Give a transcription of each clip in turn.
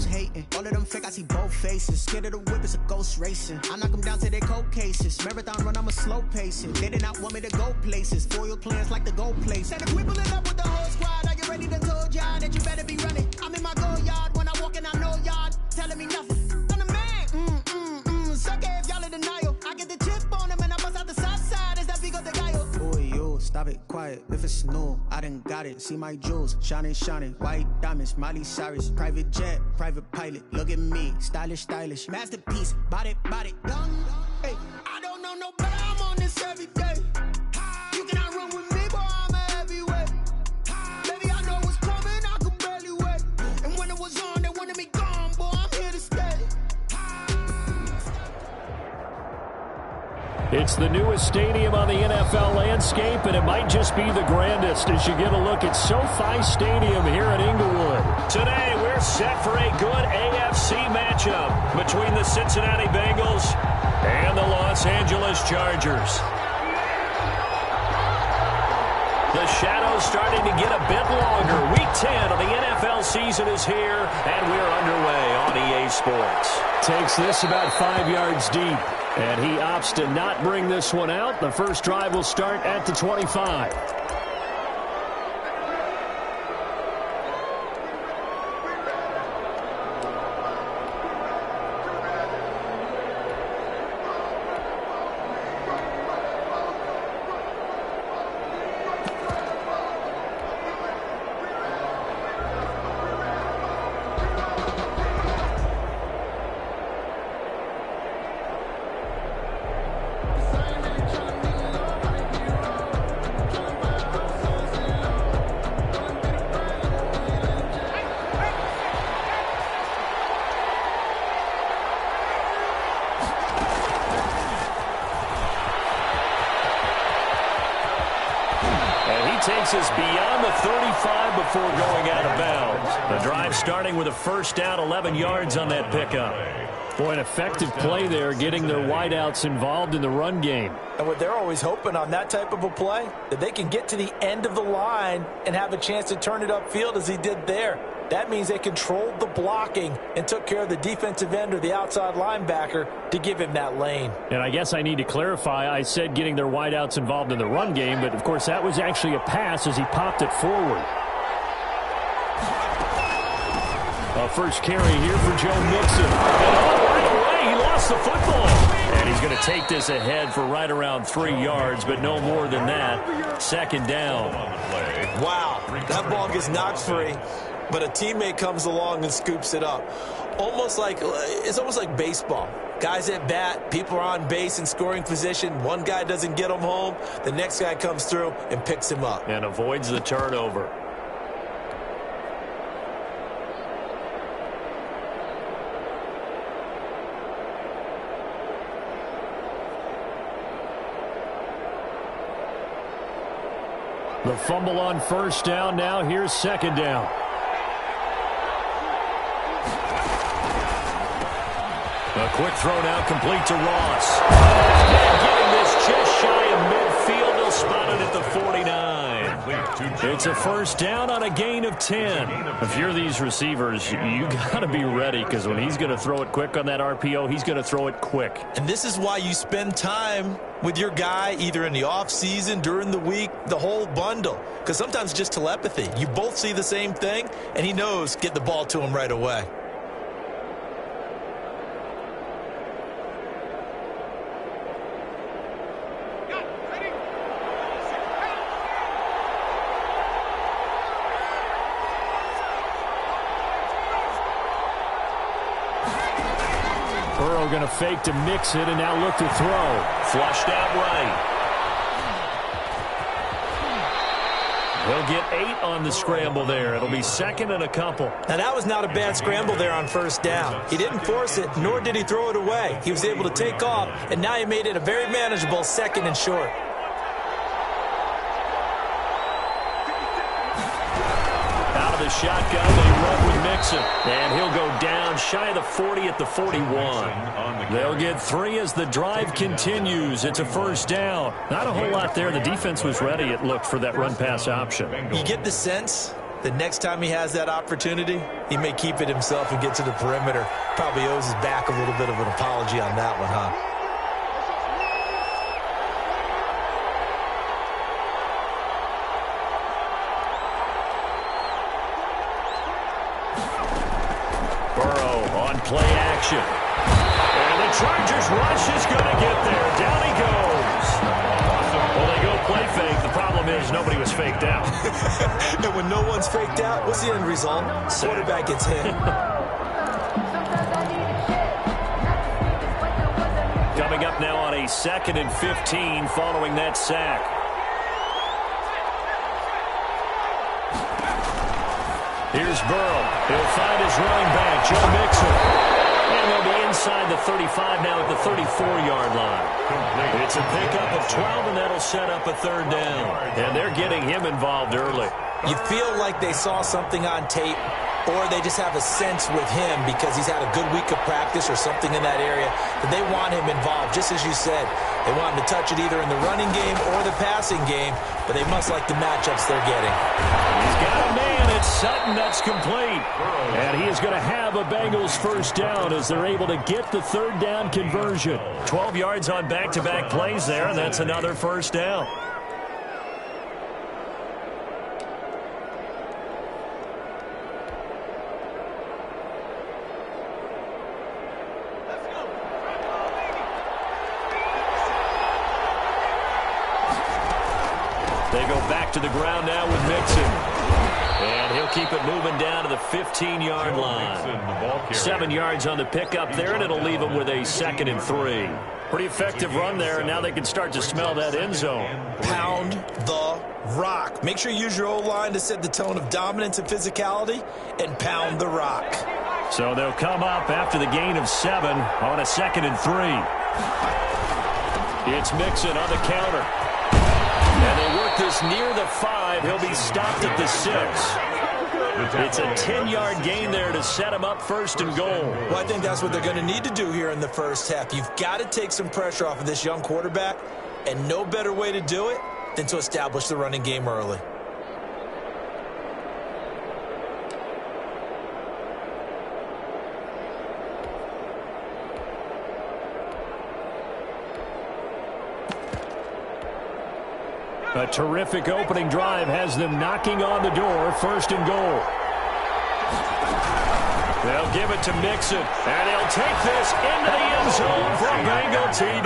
hating. All of them fake, I see both faces. Scared of the whip, it's a ghost racing. I knock them down to their cold cases. Marathon run, I'm a slow pacing. They did not want me to go places. Foil plans like the go place. Said if we pulling up with the whole squad, are you ready to told y'all that you better be running? I'm in my go yard when I walk in, I know y'all telling me nothing. I'm the man, suck it if y'all in denial. I get the chip on them and I bust out the south side. Is that big of the guy? Boy, yo, stop it, quiet. If it's new, I done got it. See my jewels, shining, white diamonds, Miley Cyrus, private jet, private pilot. Look at me, stylish, masterpiece, body, done. Hey, I don't know no better. I'm on this every day. You cannot run with me, boy. I'm a heavyweight. Baby, I know what's coming. I could barely wait. And when it was on, they wanted me gone, boy. I'm here to stay. It's the newest stadium on the NFL landscape, and it might just be the grandest as you get a look at SoFi Stadium here in Inglewood. Today, we're set for a good AFC matchup between the Cincinnati Bengals and the Los Angeles Chargers. The shadow's starting to get a bit longer. Week 10 of the NFL season is here, and we're underway on EA Sports. Takes this about 5 yards deep. And he opts to not bring this one out. The first drive will start at the 25. Takes us beyond the 35 before going out of bounds. The drive starting with a first down, 11 yards on that pickup. Boy, an effective play there, getting their wideouts involved in the run game. And what they're always hoping on that type of a play, that they can get to the end of the line and have a chance to turn it upfield as he did there. That means they controlled the blocking and took care of the defensive end or the outside linebacker to give him that lane. And I guess I need to clarify, I said getting their wideouts involved in the run game, but of course that was actually a pass as he popped it forward. A first carry here for Joe Mixon. And right away, he lost the football. And he's going to take this ahead for right around 3 yards, but no more than that. Second down. Wow, that ball gets knocked free, but a teammate comes along and scoops it up. It's almost like baseball. Guys at bat, people are on base in scoring position. One guy doesn't get him home. The next guy comes through and picks him up. And avoids the turnover. The fumble on first down. Now here's second down. A quick throw now complete to Ross. And getting this just shy of midfield. They'll spot it at the 49. It's a first down on a gain of 10. If you're these receivers, you got to be ready, because when he's going to throw it quick on that RPO, he's going to throw it quick. And this is why you spend time with your guy either in the offseason, during the week, the whole bundle. Because sometimes it's just telepathy. You both see the same thing, and he knows get the ball to him right away. Burrow going to fake to mix it and now look to throw. Flushed out right. He'll get 8 on the scramble there. It'll be second and a couple. Now, that was not a bad scramble there on first down. He didn't force it, nor did he throw it away. He was able to take off, and now he made it a very manageable second and short. Out of the shotgun, they run with Mixon. And he'll go down shy of the 40 at the 41. They'll get 3 as the drive continues. It's a first down. Not a whole lot there. The defense was ready, it looked, for that run-pass option. You get the sense the next time he has that opportunity, he may keep it himself and get to the perimeter. Probably owes his back a little bit of an apology on that one, huh? Play action. And the Chargers rush is going to get there. Down he goes. Well, they go play fake. The problem is nobody was faked out. And when no one's faked out, what's the end result? Quarterback gets hit. Coming up now on a 2nd and 15 following that sack. Here's Burrow. He'll find his running back, Joe Mixon. And they'll be inside the 35 now at the 34-yard line. It's a pickup of 12, and that'll set up a 3rd down. And they're getting him involved early. You feel like they saw something on tape, or they just have a sense with him because he's had a good week of practice or something in that area that they want him involved. Just as you said, they want him to touch it either in the running game or the passing game, but they must like the matchups they're getting. He's got a man. It's Sutton that's complete. And he is going to have a Bengals 1st down as they're able to get the 3rd down conversion. 12 yards on back-to-back plays there, and that's another 1st down. They go back to the ground now with Mixon. And he'll keep it moving down to the 15-yard line. 7 yards on the pickup there, and it'll leave him with a 2nd and 3. Pretty effective run there, and now they can start to smell that end zone. Pound the rock. Make sure you use your O-line to set the tone of dominance and physicality, and pound the rock. So they'll come up after the gain of 7 on a 2nd and 3. It's Mixon on the counter. And they work this near the 5. He'll be stopped at the 6. It's a 10-yard gain there to set him up 1st and goal. Well, I think that's what they're going to need to do here in the 1st half. You've got to take some pressure off of this young quarterback, and no better way to do it than to establish the running game early. A terrific opening drive has them knocking on the door, 1st and goal. They'll give it to Mixon, and he'll take this into the end zone for a Bengal TD.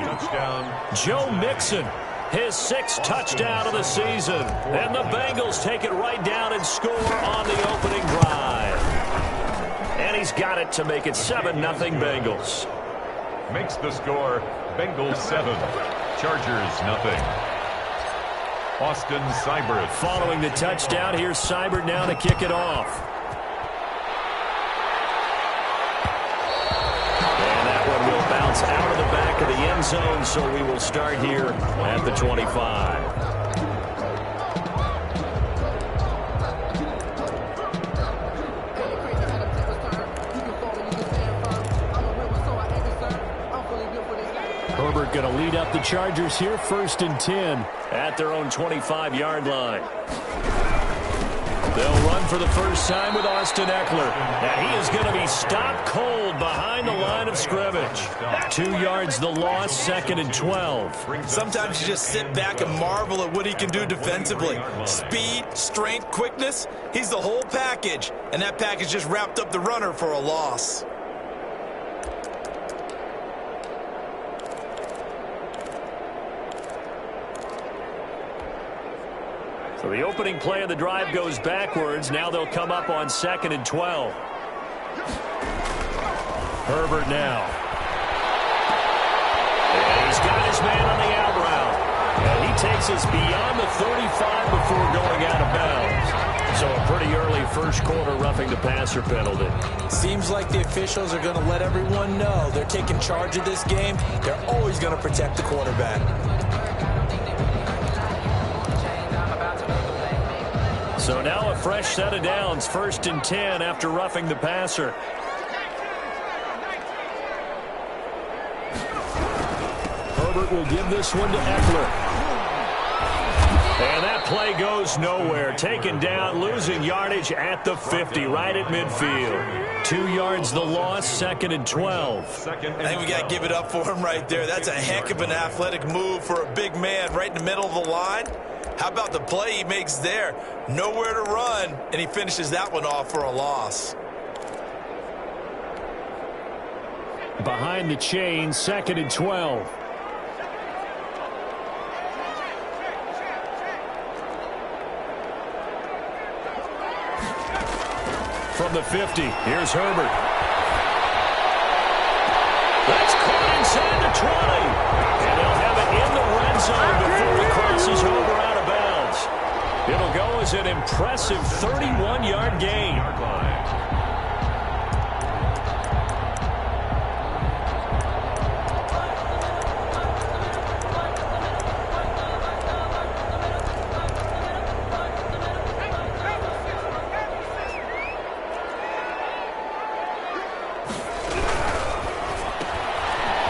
Touchdown. Joe Mixon, his 6th touchdown of the season. And the Bengals take it right down and score on the opening drive. And he's got it to make it 7-0 Bengals. Makes the score Bengals 7, Chargers 0. Austin Seibert. Following the touchdown, here's Seibert now to kick it off. And that one will bounce out of the back of the end zone, so we will start here at the 25. Herbert going to lead up the Chargers here, 1st and 10 at their own 25-yard line. They'll run for the first time with Austin Eckler. And he is going to be stopped cold behind the line of scrimmage. 2 yards the loss, 2nd and 12. Sometimes you just sit back and marvel at what he can do defensively. Speed, strength, quickness, he's the whole package. And that package just wrapped up the runner for a loss. So the opening play of the drive goes backwards. Now they'll come up on 2nd and 12. Herbert now. And he's got his man on the out route. And he takes us beyond the 35 before going out of bounds. So a pretty early 1st quarter roughing the passer penalty. Seems like the officials are going to let everyone know they're taking charge of this game. They're always going to protect the quarterback. So now a fresh set of downs, 1st and 10 after roughing the passer. Herbert will give this one to Eckler. And that play goes nowhere. Taken down, losing yardage at the 50, right at midfield. 2 yards the loss, 2nd and 12. I think we got to give it up for him right there. That's a heck of an athletic move for a big man right in the middle of the line. How about the play he makes there? Nowhere to run, and he finishes that one off for a loss. Behind the chain, 2nd and 12. From the 50, here's Herbert. That's caught inside the 20. And they'll have it in the red zone before he crosses over out of bounds. It'll go as an impressive 31-yard gain.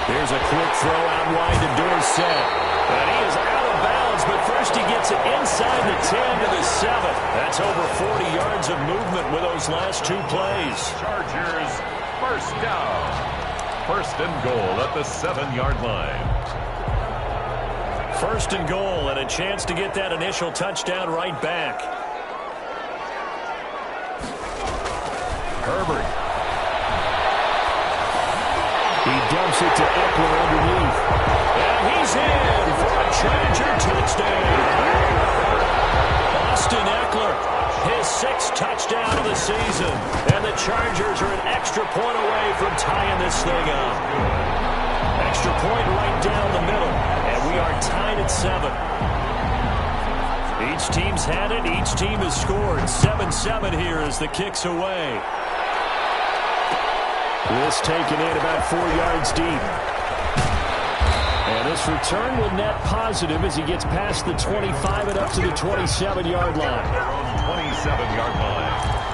Here's a quick throw out wide to Dorsett. And he is out of bounds, but first he gets it inside the 10 to the 7. That's over 40 yards of movement with those last 2 plays. Chargers, first down. First and goal at the 7-yard line. First and goal, and a chance to get that initial touchdown right back. Herbert. He dumps it to Eckler underneath. And he's in for a Charger touchdown. Austin Eckler, his 6th touchdown of the season. And the Chargers are an extra point away from tying this thing up. Extra point right down the middle. And we are tied at 7. Each team's had it. Each team has scored. 7-7 here as the kick's away. This taken in about 4 yards deep. And this return will net positive as he gets past the 25 and up to the 27-yard line. 27-yard line.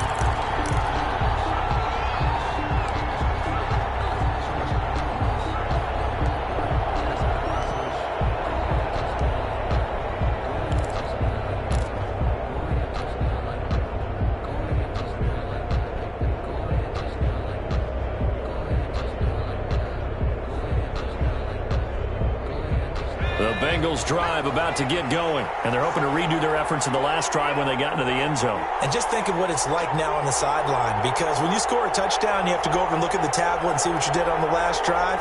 The Bengals drive about to get going, and they're hoping to redo their efforts in the last drive when they got into the end zone. And just think of what it's like now on the sideline, because when you score a touchdown, you have to go over and look at the tablet and see what you did on the last drive.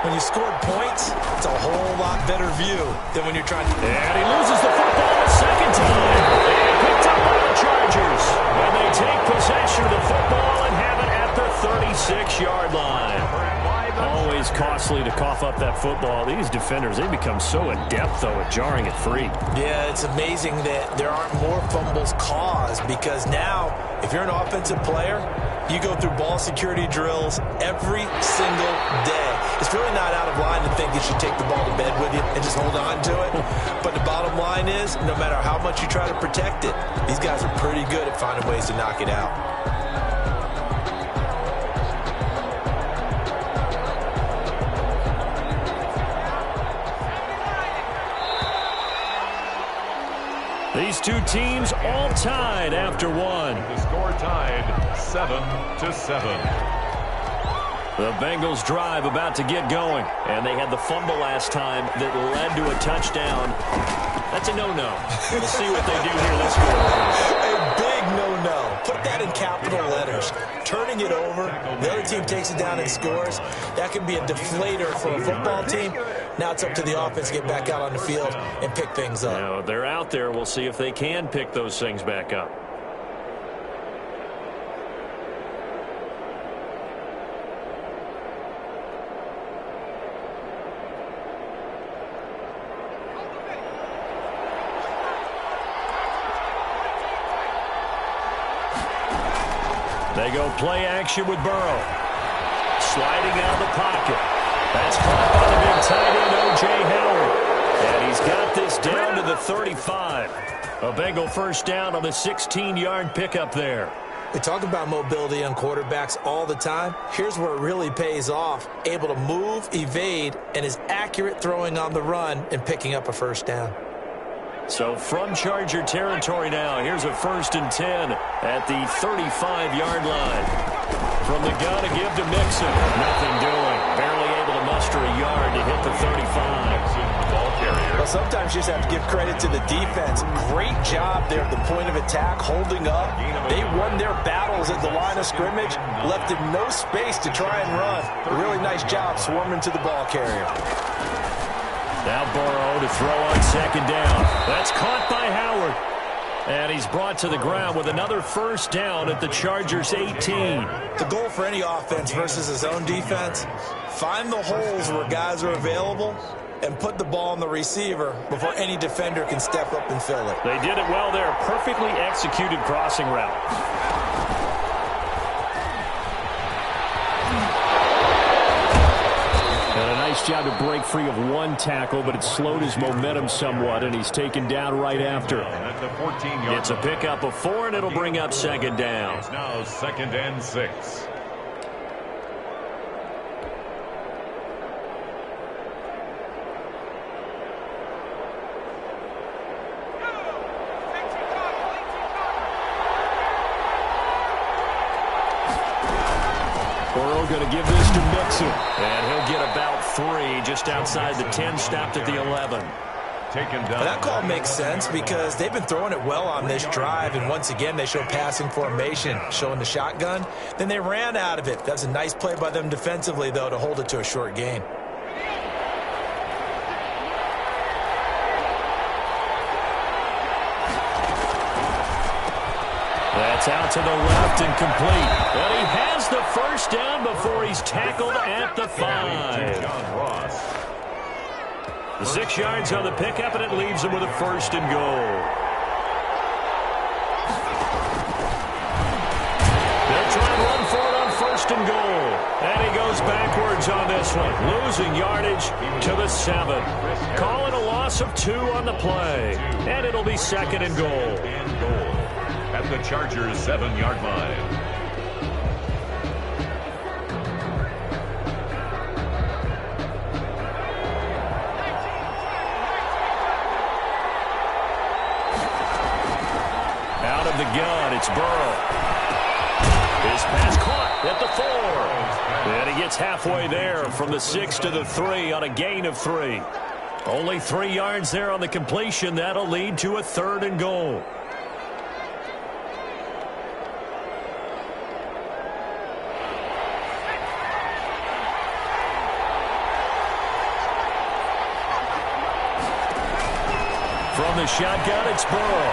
When you scored points, it's a whole lot better view than when you're trying to... And he loses the football a second time. And picked up by the Chargers. And they take possession of the football and have it at the 36-yard line. Always costly to cough up that football. These defenders, they become so adept, though, at jarring it free. Yeah, it's amazing that there aren't more fumbles caused, because now, if you're an offensive player, you go through ball security drills every single day. It's really not out of line to think you should take the ball to bed with you and just hold on to it. But the bottom line is, no matter how much you try to protect it, these guys are pretty good at finding ways to knock it out. These two teams all tied after one. The score tied 7-7. The Bengals drive about to get going. And they had the fumble last time that led to a touchdown. That's a no-no. We'll see what they do here this quarter. A big no-no. Put that in capital letters. Turning it over, the other team takes it down and scores. That can be a deflator for a football team. Now it's up to the offense to get back out on the field and pick things up. Now, they're out there. We'll see if they can pick those things back up. They go play action with Burrow. Sliding out of the pocket. That's caught by the big tight end, O.J. Howard. And he's got this down to the 35. A Bengal first down on the 16-yard pickup there. We talk about mobility on quarterbacks all the time. Here's where it really pays off. Able to move, evade, and is accurate throwing on the run and picking up a first down. So from Charger territory now, here's a 1st and 10 at the 35-yard line. From the gun, a give to Mixon. Nothing doing. Barely able to muster a yard to hit the 35. Well, sometimes you just have to give credit to the defense. Great job there at the point of attack, holding up. They won their battles at the line of scrimmage, left him no space to try and run. A really nice job swarming to the ball carrier. Now Burrow to throw on 2nd down. That's caught by Howard. And he's brought to the ground with another 1st down at the Chargers' 18. The goal for any offense versus his own defense, find the holes where guys are available and put the ball on the receiver before any defender can step up and fill it. They did it well there. Perfectly executed crossing route. And a nice job to break free of one tackle, but it slowed his momentum somewhat, and he's taken down right after. It's a pickup of 4, and it'll bring up 2nd down. It's now 2nd and 6. Burrow going to give this to Mixon. And he'll get about 3 just outside the 10, stopped at the 11. Taken down. That call makes sense because they've been throwing it well on this drive, and once again they show passing formation, showing the shotgun. Then they ran out of it. That's a nice play by them defensively, though, to hold it to a short gain. That's out to the left and complete. And he has the 1st down before he's tackled at the 5. The 6 yards on the pickup, and it leaves him with a 1st and goal. They'll try and run for it on 1st and goal. And he goes backwards on this one, losing yardage to the 7. Calling a loss of 2 on the play. And it'll be 2nd and goal. At the Chargers' 7-yard line. Out of the gun, it's Burrow. His pass caught at the 4. And he gets halfway there from the 6 to the 3 on a gain of 3. Only 3 yards there on the completion. That'll lead to a 3rd and goal. From the shotgun, it's Burrow.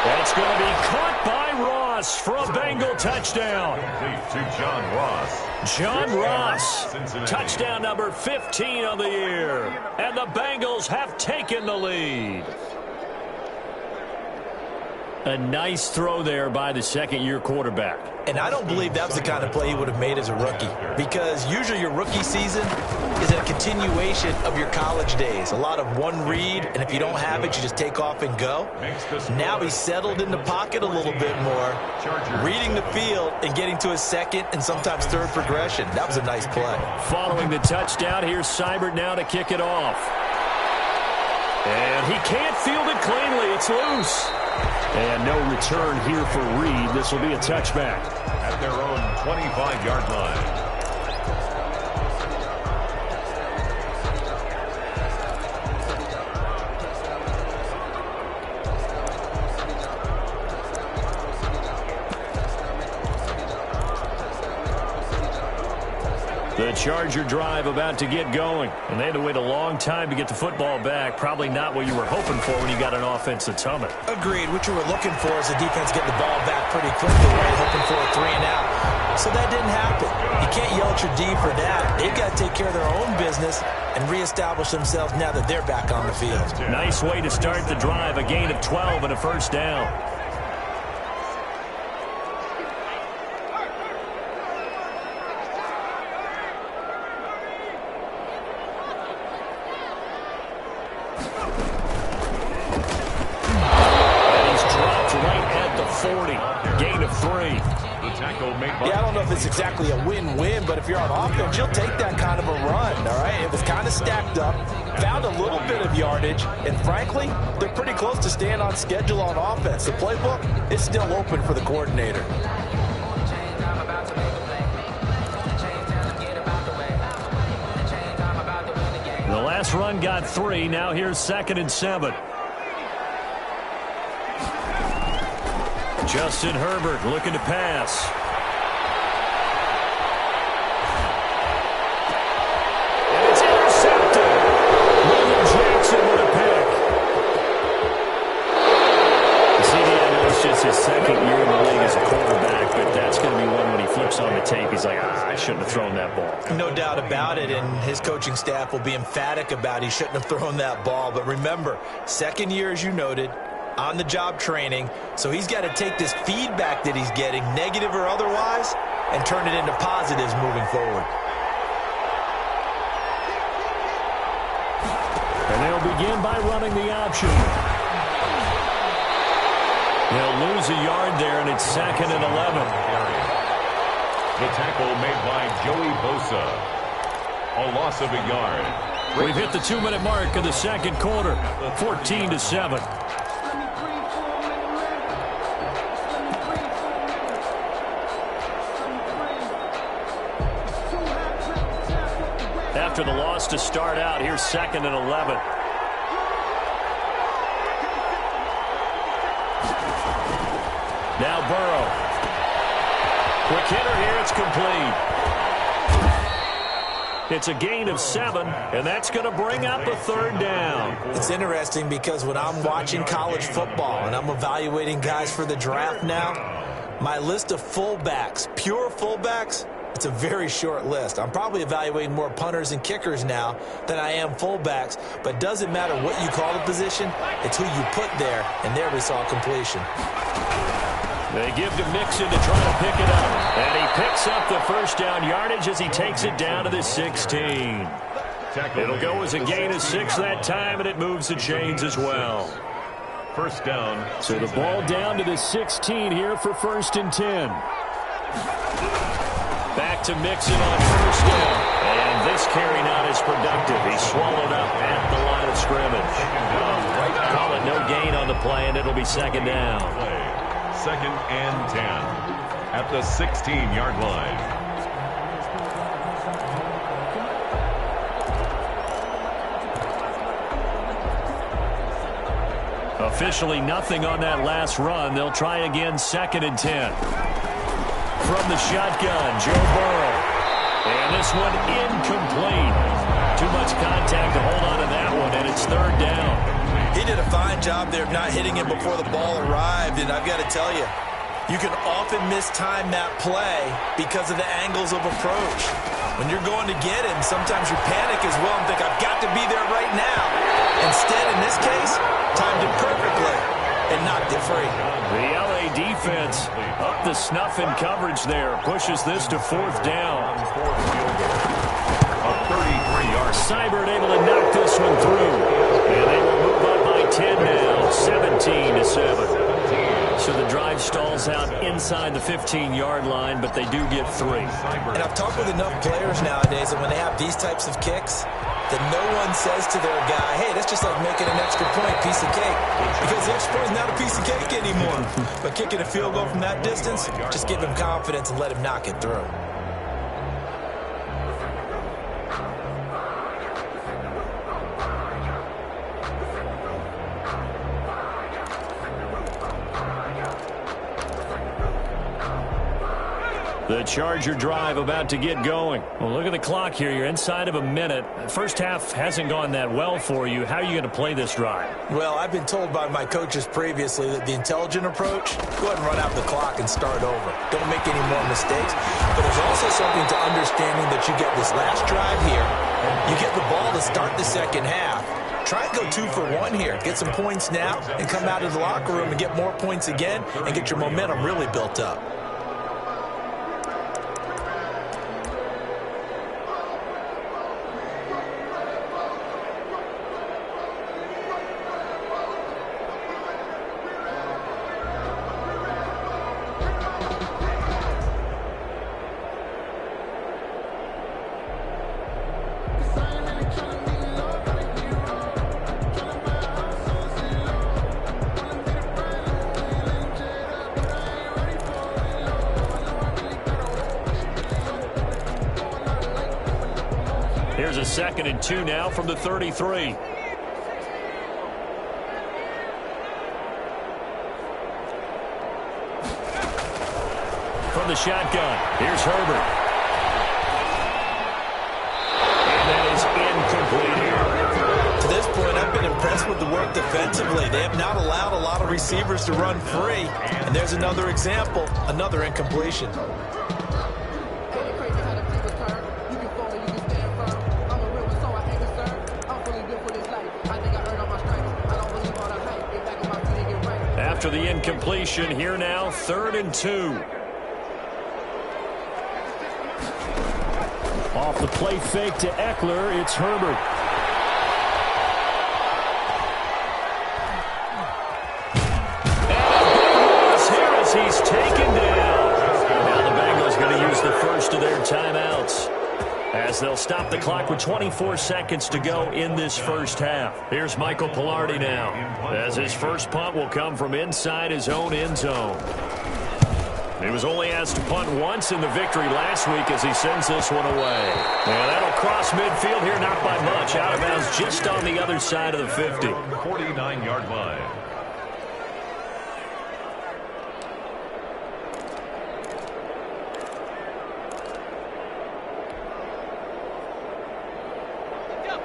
That's going to be caught by Ross for a Bengal touchdown. To John Ross. John Ross, touchdown number 15 on the year. And the Bengals have taken the lead. A nice throw there by the 2nd-year quarterback. And I don't believe that was the kind of play he would have made as a rookie, because usually your rookie season is a continuation of your college days. A lot of one read, and if you don't have it, you just take off and go. Now he's settled in the pocket a little bit more, reading the field and getting to his 2nd and sometimes 3rd progression. That was a nice play. Following the touchdown, here's Seibert now to kick it off. And he can't field it cleanly. It's loose. And no return here for Reed. This will be a touchback. At their own 25-yard line. The Charger drive about to get going. And they had to wait a long time to get the football back. Probably not what you were hoping for when you got an offense that's humming. Agreed. What you were looking for is the defense getting the ball back pretty quickly, right? Hoping for a 3 and out. So that didn't happen. You can't yell at your D for that. They've got to take care of their own business and reestablish themselves now that they're back on the field. Nice way to start the drive. A gain of 12 and a 1st down. The tackle made by... Yeah, I don't know know if it's exactly a win-win, but if you're on offense, you'll take that kind of a run, all right? It was kind of stacked up, found a little bit of yardage, and frankly, they're pretty close to staying on schedule on offense. The playbook is still open for the coordinator. The last run got 3. Now here's 2nd and 7. Justin Herbert looking to pass. And it's intercepted. William Jackson with a pick. I know it's just his 2nd year in the league as a quarterback, but that's going to be one when he flips on the tape. He's like, I shouldn't have thrown that ball. No doubt about it, and his coaching staff will be emphatic about he shouldn't have thrown that ball. But remember, 2nd year, as you noted, on-the-job training, so he's got to take this feedback that he's getting, negative or otherwise, and turn it into positives moving forward. And they'll begin by running the option. They'll lose a yard there, and it's 2nd and 11. The tackle made by Joey Bosa. A loss of a yard. We've hit the 2-minute mark of the 2nd quarter, 14-7. After the loss to start out, here's 2nd and 11. Now Burrow. Quick hitter here, it's complete. It's a gain of 7, and that's going to bring up a 3rd down. It's interesting because when I'm watching college football and I'm evaluating guys for the draft now, my list of fullbacks, pure fullbacks, it's a very short list. I'm probably evaluating more punters and kickers now than I am fullbacks, but it doesn't matter what you call the position, it's who you put there, and there we saw completion. They give to Mixon to try to pick it up, and he picks up the 1st down yardage as he takes it down to the 16. It'll go as a gain of 6 that time, and it moves the chains as well. 1st down. So the ball down to the 16 here for 1st and 10. Back to Mixon on 1st down. And this carry not as productive. He's swallowed up at the line of scrimmage. Call it no gain on the play, and it'll be 2nd down. 2nd and 10 at the 16-yard line. Officially nothing on that last run. They'll try again, 2nd and 10. From the shotgun, Joe Burrow. And this one incomplete. Too much contact to hold on to that one, and it's 3rd down. He did a fine job there of not hitting him before the ball arrived, and I've got to tell you, you can often mistime that play because of the angles of approach. When you're going to get him, sometimes you panic as well and think, I've got to be there right now. Instead, in this case, timed it perfectly and knocked it free. The LA defense up the snuff in coverage there. Pushes this to 4th down. A 33-yard. Seibert able to knock this one through. And they will move up by 10 now, 17-7. So the drive stalls out inside the 15-yard line, but they do get 3. And I've talked with enough players nowadays that when they have these types of kicks, that no one says to their guy, hey, that's just like making an extra point, piece of cake. Because the extra point is not a piece of cake anymore. But kicking a field goal from that distance, just give him confidence and let him knock it through. The Charger drive about to get going. Well, look at the clock here. You're inside of a minute. First half hasn't gone that well for you. How are you going to play this drive? Well, I've been told by my coaches previously that the intelligent approach, go ahead and run out the clock and start over. Don't make any more mistakes. But there's also something to understanding that you get this last drive here. You get the ball to start the 2nd half. Try and go 2 for 1 here. Get some points now and come out of the locker room and get more points again and get your momentum really built up. Here's a 2nd and 2 now from the 33. From the shotgun, here's Herbert. And that is incomplete. To this point, I've been impressed with the work defensively. They have not allowed a lot of receivers to run free. And there's another example, another incompletion. After the incompletion, here now, 3rd and 2. Off the play fake to Eckler, it's Herbert. And here as he's taken down. Now the Bengals going to use the first of their timeouts, as they'll stop the clock with 24 seconds to go in this first half. Here's Michael Pilardi now, as his first punt will come from inside his own end zone. He was only asked to punt once in the victory last week as he sends this one away. And that'll cross midfield here, not by much. Out of bounds just on the other side of the 50. 49-yard line.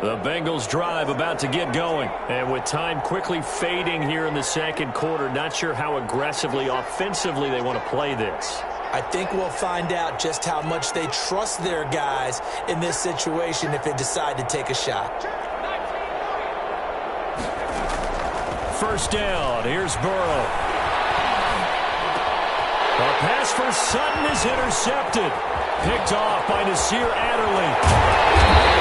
The Bengals drive about to get going. And with time quickly fading here in the second quarter, not sure how aggressively, offensively they want to play this. I think we'll find out just how much they trust their guys in this situation if they decide to take a shot. First down, here's Burrow. A pass for Sutton is intercepted. Picked off by Nasir Adderley.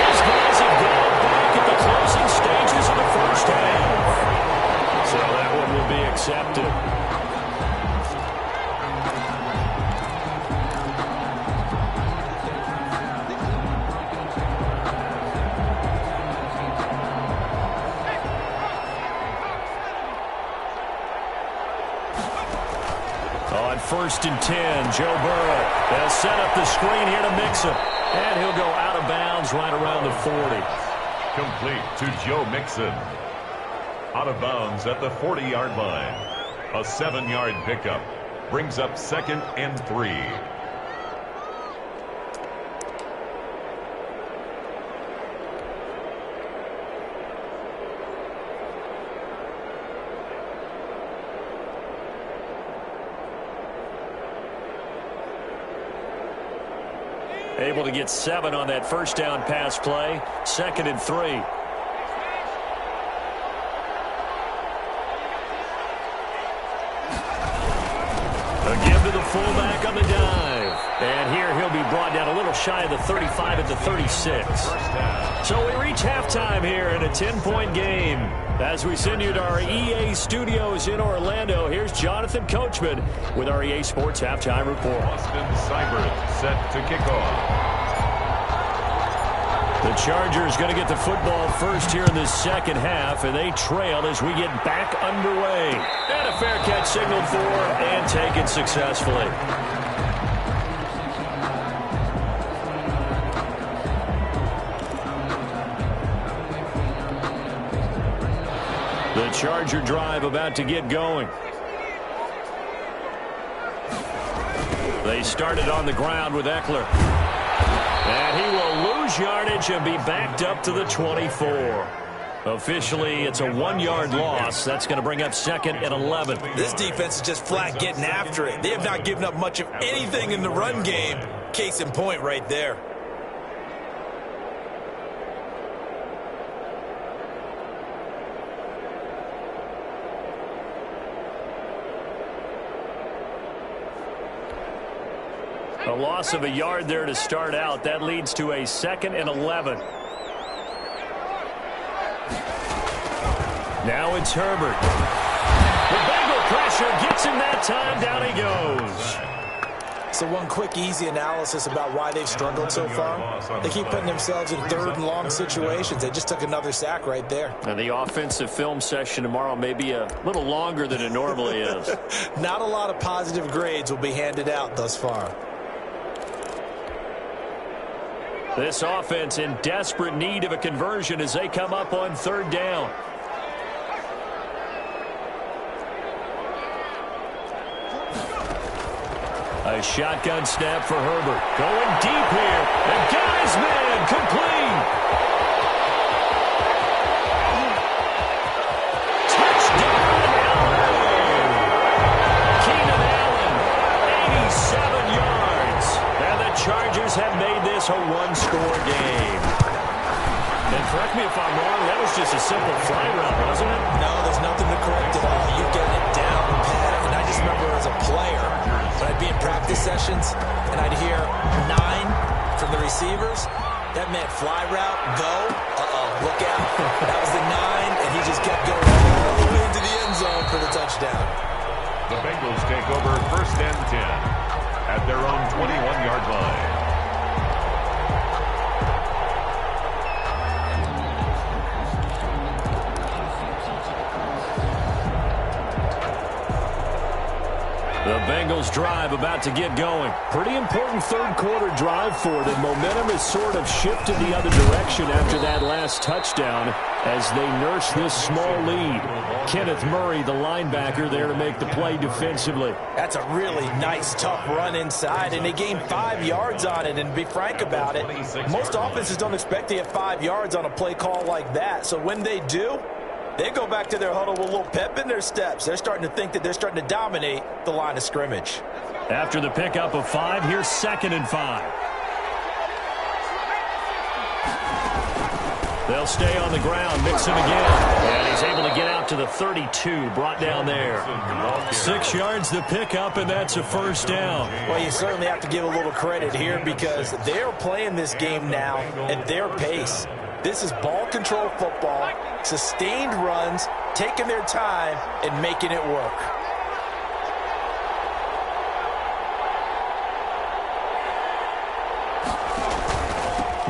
These guys have gone back at the closing stages of the first half. So that one will be accepted. On 1st and 10, Joe Burrow. They'll set up the screen here to Mixon. And he'll go out of bounds right around the 40. Complete to Joe Mixon. Out of bounds at the 40-yard line. A 7-yard pickup. Brings up 2nd and 3. Able to get 7 on that first down pass play. 2nd and 3. A give to the fullback on the dive. And here he'll be brought down a little shy of the 35 at the 36. So we reach halftime here in a 10-point game. As we send you to our EA studios in Orlando, here's Jonathan Coachman with our EA Sports Halftime Report. Austin Seibert set to kick off. The Chargers going to get the football first here in this second half, and they trail as we get back underway. And a fair catch signaled for and taken successfully. The Charger drive about to get going. They started on the ground with Eckler. And he will lose yardage and be backed up to the 24. Officially, it's a 1-yard loss. That's going to bring up 2nd and 11. This defense is just flat getting after it. They have not given up much of anything in the run game. Case in point right there. A loss of a yard there to start out. That leads to a 2nd and 11. Now it's Herbert. The Bengal pressure gets him that time. Down he goes. So one quick, easy analysis about why they've struggled so far. They keep putting themselves in 3rd and long situations. They just took another sack right there. And the offensive film session tomorrow may be a little longer than it normally is. Not a lot of positive grades will be handed out thus far. This offense in desperate need of a conversion as they come up on third down. A shotgun snap for Herbert. Going deep here. And got his man. Complete. Touchdown, LA. Keenan Allen, 87 yards. And the Chargers have made this a one-score game. And correct me if I'm wrong, that was just a simple fly route, wasn't it? No, there's nothing to correct at all. You get it down pat. And I just remember as a player, when I'd be in practice sessions and I'd hear 9 from the receivers, that meant fly route, go, look out. That was the 9, and he just kept going all the way into the end zone for the touchdown. The Bengals take over 1st and 10 at their own 21-yard line. The Bengals drive about to get going. Pretty important third quarter drive for them. Momentum has sort of shifted the other direction after that last touchdown as they nurse this small lead. Kenneth Murray, the linebacker, there to make the play defensively. That's a really nice, tough run inside, and they gained 5 yards on it. And to be frank about it, most offenses don't expect to get 5 yards on a play call like that. So when they do, they go back to their huddle with a little pep in their steps. They're starting to think that they're starting to dominate the line of scrimmage. After the pickup of 5, here's 2nd and 5. They'll stay on the ground, Mixon again. And he's able to get out to the 32, brought down there. 6 yards the pickup, and that's a first down. Well, you certainly have to give a little credit here because they're playing this game now at their pace. This is ball control football, sustained runs, taking their time, and making it work.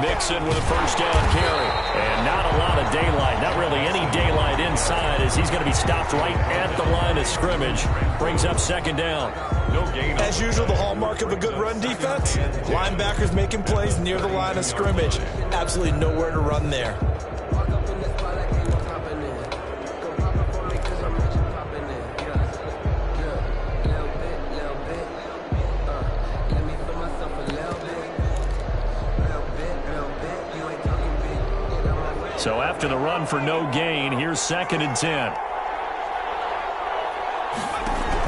Mixon with a first down carry. And not a lot of daylight, not really any daylight inside as he's going to be stopped right at the line of scrimmage. Brings up 2nd down. As usual, the hallmark of a good run defense, linebackers making plays near the line of scrimmage. Absolutely nowhere to run there. So after the run for no gain, here's 2nd and 10.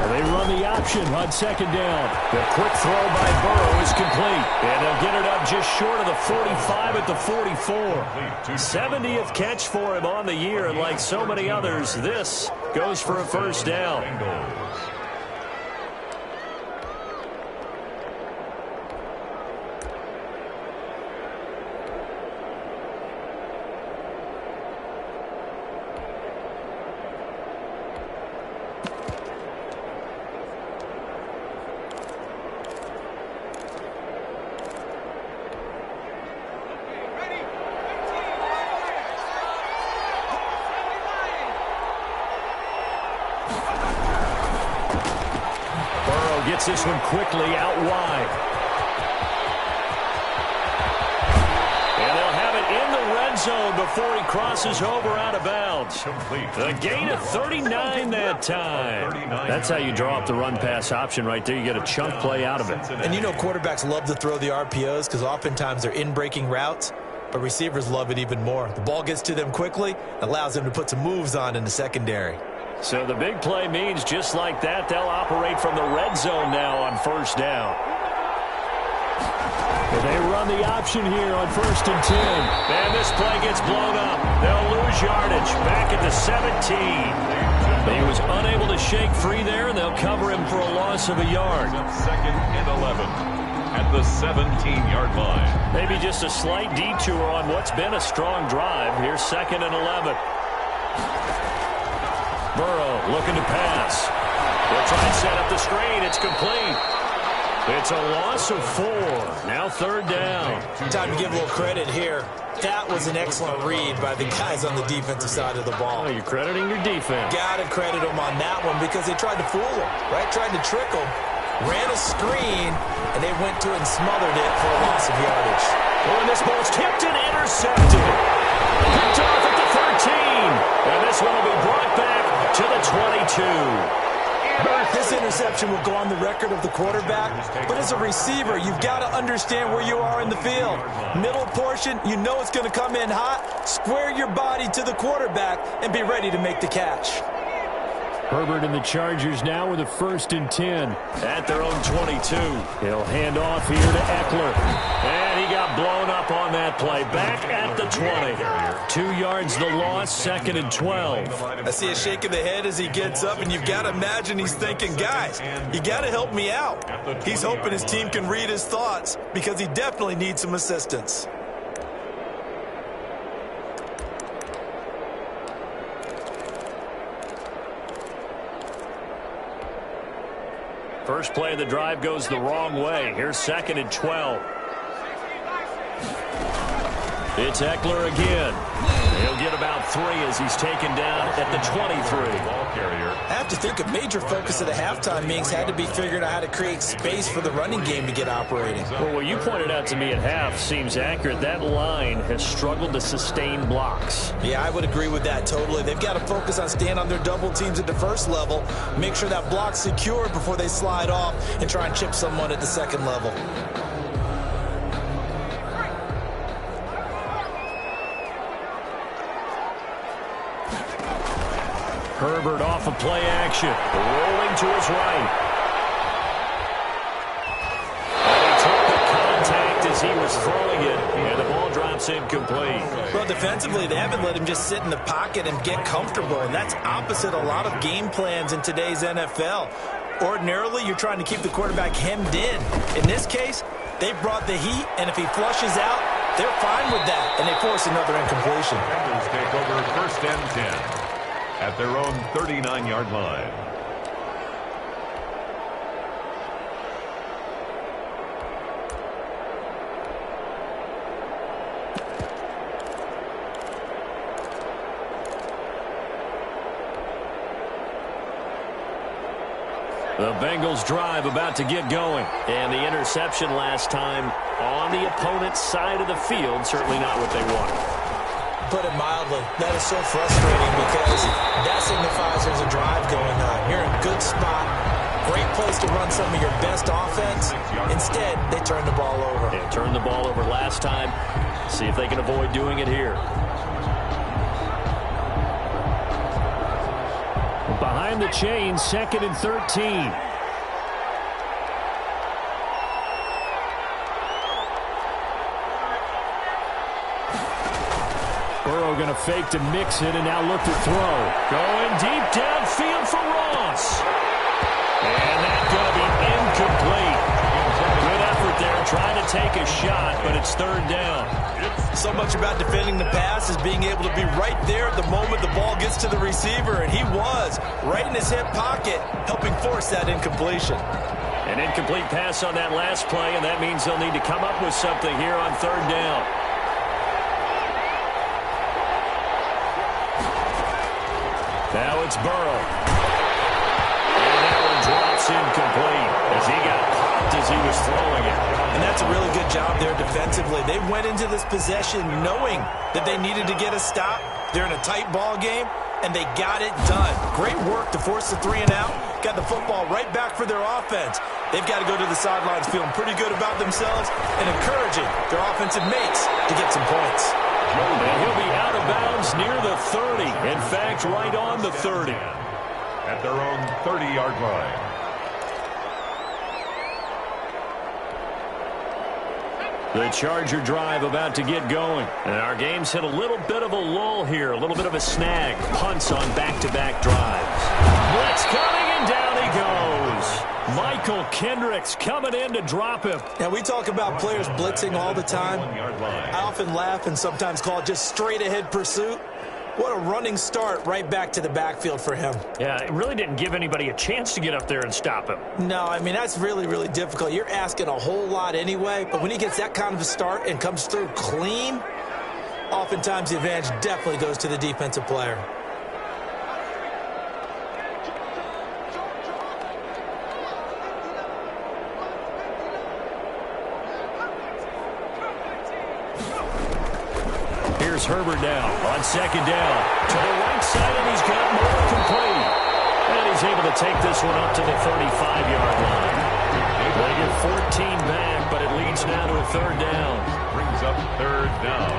They run the option on 2nd down. The quick throw by Burrow is complete. And they'll get it up just short of the 45 at the 44. 70th catch for him on the year. And like so many others, this goes for a first down. Gets this one quickly out wide. And they'll have it in the red zone before he crosses over out of bounds. The gain of 39 that time. That's how you draw up the run-pass option right there. You get a chunk play out of it. And you know quarterbacks love to throw the RPOs because oftentimes they're in-breaking routes, but receivers love it even more. The ball gets to them quickly, allows them to put some moves on in the secondary. So the big play means just like that, they'll operate from the red zone now on first down. And they run the option here on 1st and 10. And this play gets blown up. They'll lose yardage back at the 17. He was unable to shake free there, and they'll cover him for a loss of a yard. 2nd and 11 at the 17-yard line. Maybe just a slight detour on what's been a strong drive. Here's 2nd and 11. Burrow looking to pass. They'll try and set up the screen. It's complete. It's a loss of 4. Now 3rd down. Time to give a little credit here. That was an excellent read by the guys on the defensive side of the ball. Oh, you're crediting your defense. Got to credit them on that one because they tried to fool him, right? Tried to trick him. Ran a screen, and they went to it and smothered it for a loss of yardage. Oh, and this ball's tipped and intercepted. Picked off at the 13. And this one will be brought back to the 22. This interception will go on the record of the quarterback, but as a receiver, you've got to understand where you are in the field. Middle portion, you know it's going to come in hot. Square your body to the quarterback and be ready to make the catch. Herbert and the Chargers now with a 1st and 10 at their own 22. He'll hand off here to Eckler. And he got blown up on that play. Back at the 20. 2 yards the loss, 2nd and 12. I see a shake of the head as he gets up, and you've got to imagine he's thinking, guys, you got to help me out. He's hoping his team can read his thoughts because he definitely needs some assistance. First play of the drive goes the wrong way. Here's 2nd and 12. It's Eckler again. He'll get about 3 as he's taken down at the 23. I have to think a major focus of the halftime meetings had to be figuring out how to create space for the running game to get operating. Well, what you pointed out to me at half seems accurate. That line has struggled to sustain blocks. Yeah, I would agree with that totally. They've got to focus on staying on their double teams at the first level, make sure that block's secure before they slide off and try and chip someone at the second level. Herbert off of play action, rolling to his right. And he took the contact as he was throwing it, and the ball drops incomplete. Well, defensively, they haven't let him just sit in the pocket and get comfortable, and that's opposite a lot of game plans in today's NFL. Ordinarily, you're trying to keep the quarterback hemmed in. In this case, they brought the heat, and if he flushes out, they're fine with that, and they force another incompletion. Bengals take over 1st and 10. At their own 39-yard line. The Bengals drive about to get going. And the interception last time on the opponent's side of the field, certainly not what they wanted. Put it mildly, that is so frustrating because that signifies there's a drive going on. You're in a good spot, great place to run some of your best offense. Instead, they turn the ball over. They turned the ball over last time. See if they can avoid doing it here. Behind the chains, 2nd and 13. Burrow going to fake to mix it and now look to throw. Going deep downfield for Ross. And that's going to be incomplete. Good effort there trying to take a shot, but it's 3rd down. So much about defending the pass is being able to be right there at the moment the ball gets to the receiver, and he was right in his hip pocket, helping force that incompletion. An incomplete pass on that last play, and that means they'll need to come up with something here on 3rd down. Now it's Burrow. And that one drops incomplete as he got popped as he was throwing it. And that's a really good job there defensively. They went into this possession knowing that they needed to get a stop. They're in a tight ball game, and they got it done. Great work to force the 3 and out. Got the football right back for their offense. They've got to go to the sidelines feeling pretty good about themselves and encouraging their offensive mates to get some points. And he'll be out of bounds near the 30. In fact, right on the 30. At their own 30-yard line. The Charger drive about to get going. And our game's hit a little bit of a lull here, a little bit of a snag. Punts on back-to-back drives. Blitz coming, and down he goes. Michael Kendricks coming in to drop him. Now, we talk about players blitzing all the time. I often laugh and sometimes call it just straight-ahead pursuit. What a running start right back to the backfield for him. Yeah, it really didn't give anybody a chance to get up there and stop him. No, I mean, that's really, really difficult. You're asking a whole lot anyway, but when he gets that kind of a start and comes through clean, oftentimes the advantage definitely goes to the defensive player. here's Herbert now on second down. To the right side, and he's got more complete. And he's able to take this one up to the 35-yard line. They get 14 back, but it leads now to a third down. Brings up third down.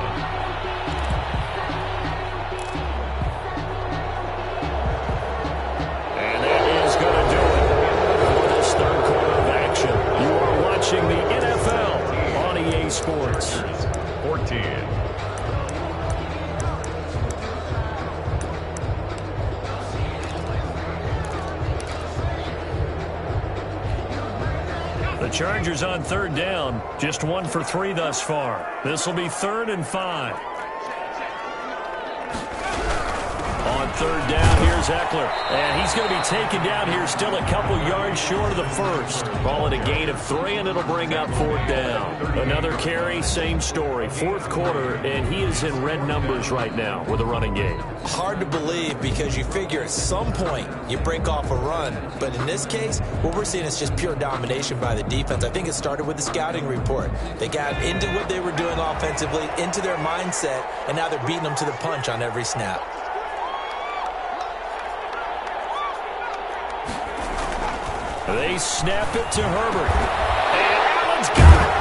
The NFL on EA Sports. 14. The Chargers on third down, just 1 for 3 thus far. This will be 3rd and 5. On third down, here's Eckler. And he's going to be taken down here still a couple yards short of the first. Call it a gain of 3, and it'll bring up 4th down. Another carry, same story. 4th quarter, and he is in red numbers right now with a running game. Hard to believe because you figure at some point you break off a run. But in this case, what we're seeing is just pure domination by the defense. I think it started with the scouting report. They got into what they were doing offensively, into their mindset, and now they're beating them to the punch on every snap. They snap it to Herbert. And Allen's got it.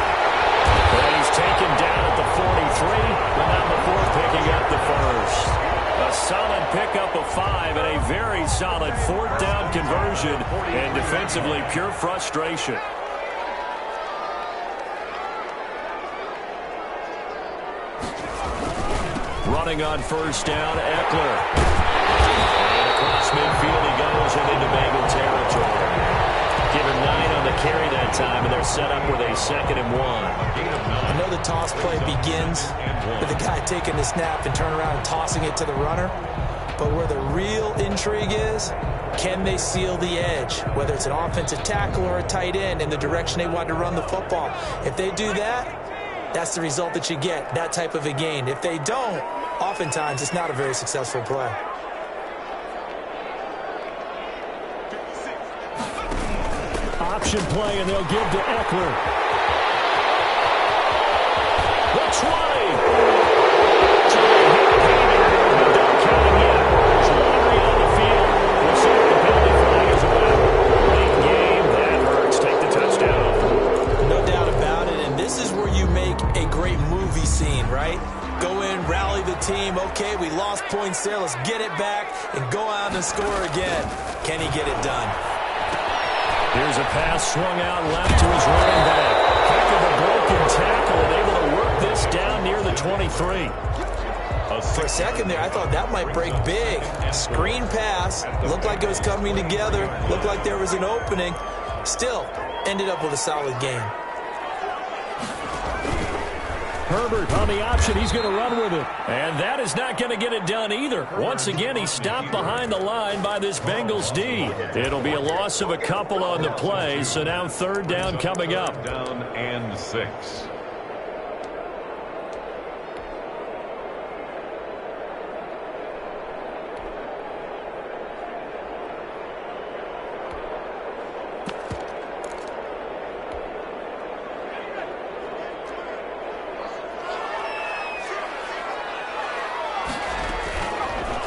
And he's taken down at the 43. And now the 4 picking up the first. A solid pickup of 5 and a very solid 4th down conversion. And defensively, pure frustration. Running on first down, Eckler. And across midfield he goes and into Bengal territory. Give him 9 on the carry that time, and they're set up with a 2nd and 1. I know the toss play begins with the guy taking the snap and turn around and tossing it to the runner. But where the real intrigue is, can they seal the edge? Whether it's an offensive tackle or a tight end in the direction they want to run the football. If they do that, that's the result that you get, that type of a gain. If they don't, oftentimes it's not a very successful play. Option play, and they'll give to Eckler. The 20. Don't count him yet. 20 on the field. We'll see what the penalty flag is about. Late game, that hurts. Take the touchdown. No doubt about it, and this is where you make a great movie scene, right? Go in, rally the team. Okay, we lost points there. Let's get it back and go out and score again. Can he get it done? Here's a pass swung out left to his running back. Heck of a broken tackle and able to work this down near the 23. For a second there, I thought that might break big. Screen pass. Looked like it was coming together. Looked like there was an opening. Still, ended up with a solid game. Herbert on the option. He's going to run with it. And that is not going to get it done either. Once again, he's stopped behind the line by this Bengals D. It'll be a loss of a couple on the play, so now 3rd down coming up. Down and 6.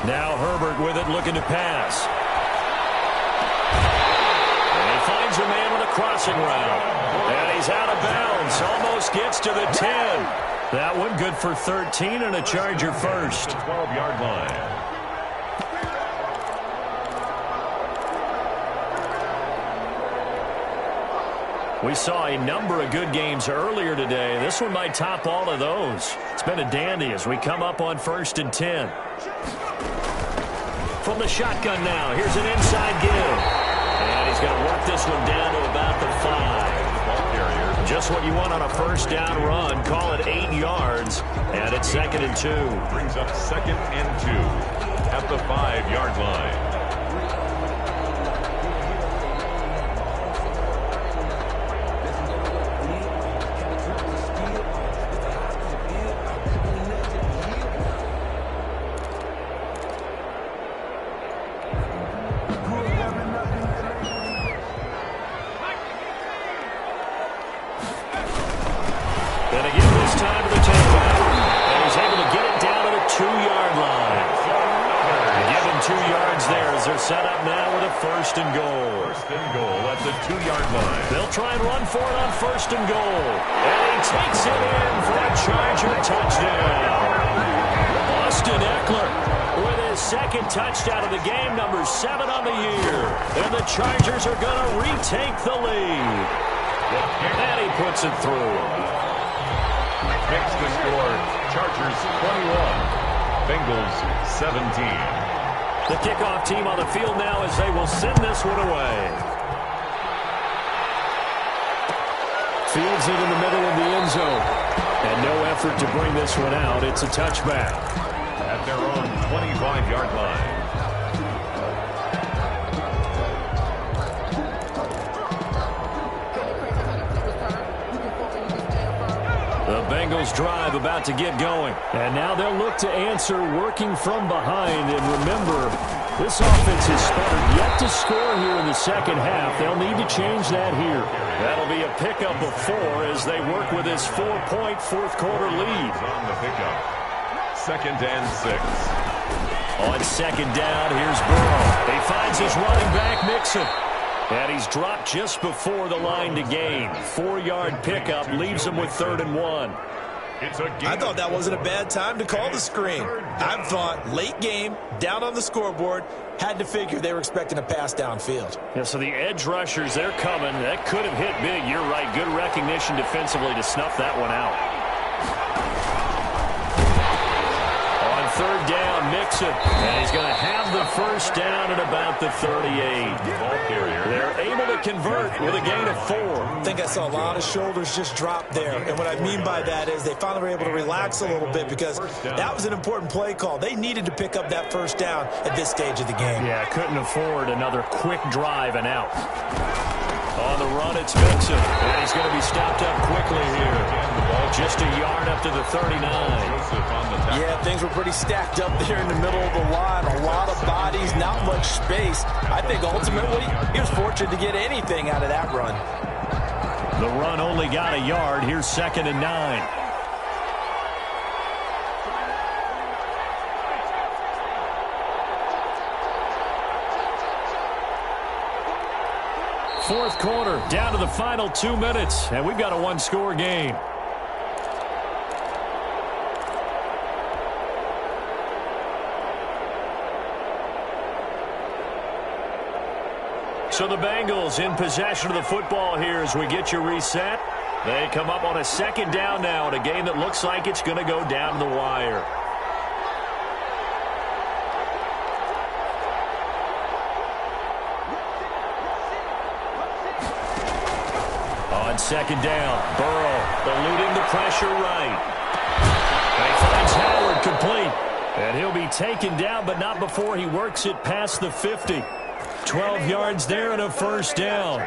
Now Herbert with it, looking to pass. And he finds a man with a crossing route. And he's out of bounds. Almost gets to the 10. That one good for 13 and a Charger first. 12-yard line. We saw a number of good games earlier today. This one might top all of those. It's been a dandy as we come up on 1st and 10. From the shotgun now, here's an inside give. And he's going to work this one down to about the 5. Just what you want on a 1st down run. Call it 8 yards. And it's 2nd and 2. Brings up 2nd and 2 at the 5-yard line. And again, this time to the takeout. And he's able to get it down 2-yard line. Give them 2 yards there as they're set up now with a 1st and goal. 1st and goal at the 2-yard line. They'll try and run for it on 1st and goal. And he takes it in for a Charger touchdown. Austin Eckler with his 2nd touchdown of the game, number 7 on the year. And the Chargers are going to retake the lead. And he puts it through. Makes the score Chargers 21, Bengals 17. The kickoff team on the field now as they will send this one away. Fields it in the middle of the end zone. And no effort to bring this one out. It's a touchback. At their own 25-yard line. The Bengals drive about to get going. And now they'll look to answer working from behind. And remember, this offense has sputtered yet to score here in the second half. They'll need to change that here. That'll be a pickup of 4 as they work with this 4-point fourth-quarter lead. On the pickup. 2nd and 6. On 2nd down, here's Burrow. He finds his running back, Mixon. And he's dropped just before the line to gain. 4-yard pickup leaves him with 3rd and 1. I thought that wasn't a bad time to call the screen. I thought late game, down on the scoreboard, had to figure they were expecting a pass downfield. Yeah, so the edge rushers, they're coming. That could have hit big. You're right. Good recognition defensively to snuff that one out. On 3rd down, Mixon. And he's going to have the 1st down at about the 38. They're able to convert with a gain of 4. I think I saw a lot of shoulders just drop there. And what I mean by that is they finally were able to relax a little bit because that was an important play call. They needed to pick up that 1st down at this stage of the game. Yeah, couldn't afford another quick drive and out. On the run, it's Mixon. And he's going to be stopped up quickly here. Just a yard up to the 39. Yeah, things were pretty stacked up there in the middle of the line. A lot of bodies, not much space. I think ultimately he was fortunate to get anything out of that run. The run only got a yard. Here's 2nd and 9. Fourth quarter, down to the final 2 minutes, and we've got a 1-score game. So the Bengals in possession of the football here as we get you reset. They come up on a 2nd down now in a game that looks like it's going to go down the wire. On 2nd down, Burrow eluding the pressure right. And he finds Howard complete. And he'll be taken down, but not before he works it past the 50. 12 yards there and a 1st down.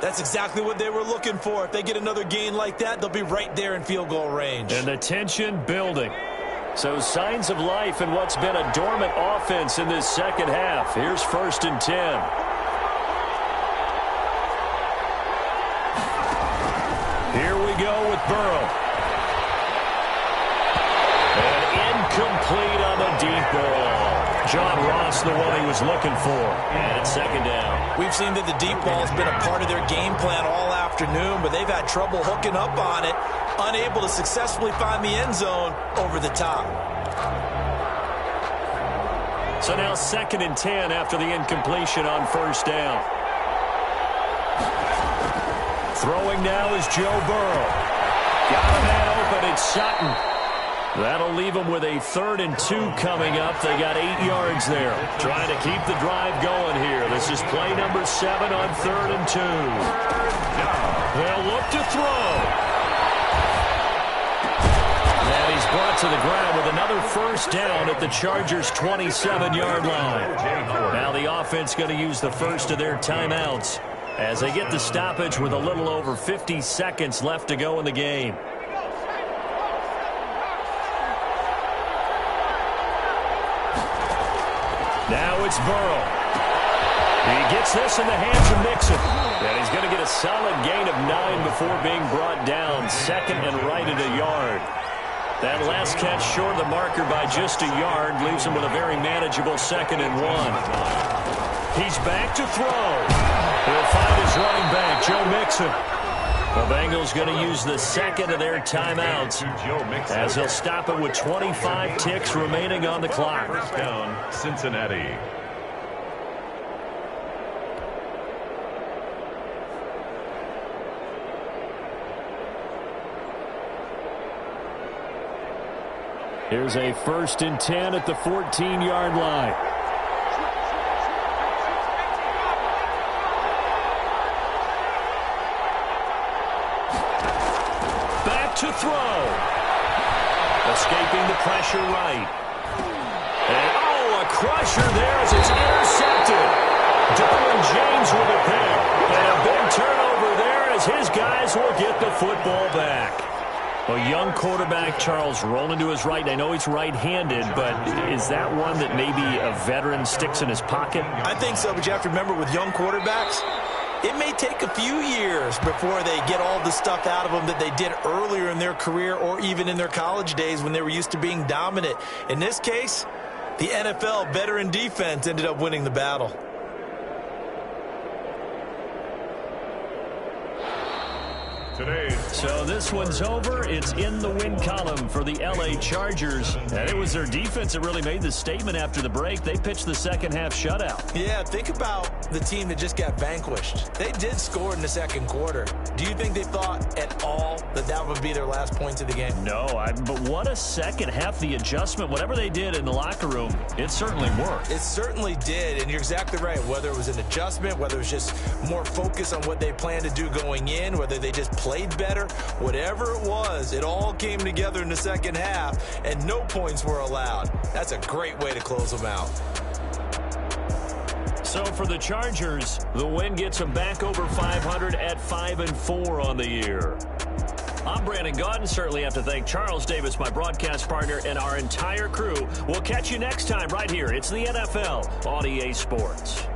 That's exactly what they were looking for. If they get another gain like that, they'll be right there in field goal range. And the tension building. So signs of life in what's been a dormant offense in this second half. Here's 1st and 10. Here we go with Burrow. And incomplete on the deep ball. John Ross, the one he was looking for. And it's 2nd down. We've seen that the deep ball has been a part of their game plan all afternoon, but they've had trouble hooking up on it, unable to successfully find the end zone over the top. So now 2nd and 10 after the incompletion on 1st down. Throwing now is Joe Burrow. Got a man open, it's Sutton. That'll leave them with a 3rd and 2 coming up. They got 8 yards there. Trying to keep the drive going here. This is play number 7 on 3rd and 2. They'll look to throw. And he's brought to the ground with another 1st down at the Chargers' 27-yard line. Now the offense going to use the first of their timeouts as they get the stoppage with a little over 50 seconds left to go in the game. Now it's Burrow. He gets this in the hands of Mixon. And he's going to get a solid gain of 9 before being brought down. 2nd and right at a yard. That last catch short of the marker by just a yard leaves him with a very manageable 2nd and 1. He's back to throw. He'll find his running back, Joe Mixon. The Bengals going to use the second of their timeouts as they'll stop it with 25 ticks remaining on the clock. First down, Cincinnati. Here's a 1st and 10 at the 14-yard line. Back to throw. Escaping the pressure right. And, a crusher there as it's intercepted. Derwin James with a pick. And a big turnover there as his guys will get the football back. A young quarterback, Charles, rolling to his right. I know he's right-handed, but is that one that maybe a veteran sticks in his pocket? I think so, but you have to remember with young quarterbacks, it may take a few years before they get all the stuff out of them that they did earlier in their career or even in their college days when they were used to being dominant. In this case, the NFL veteran defense ended up winning the battle. So this one's over. It's in the win column for the L.A. Chargers. And it was their defense that really made the statement after the break. They pitched the second-half shutout. Yeah, think about the team that just got vanquished. They did score in the second quarter. Do you think they thought at all that that would be their last points of the game? No, but what a second half. The adjustment, whatever they did in the locker room, it certainly worked. It certainly did, and you're exactly right. Whether it was an adjustment, whether it was just more focus on what they planned to do going in, whether they just played better, whatever it was, it all came together in the second half, and no points were allowed. That's a great way to close them out. So for the Chargers, the win gets them back over 500 at 5-4 on the year. I'm Brandon Gaudin. Certainly have to thank Charles Davis, my broadcast partner, and our entire crew. We'll catch you next time right here. It's the NFL on EA Sports.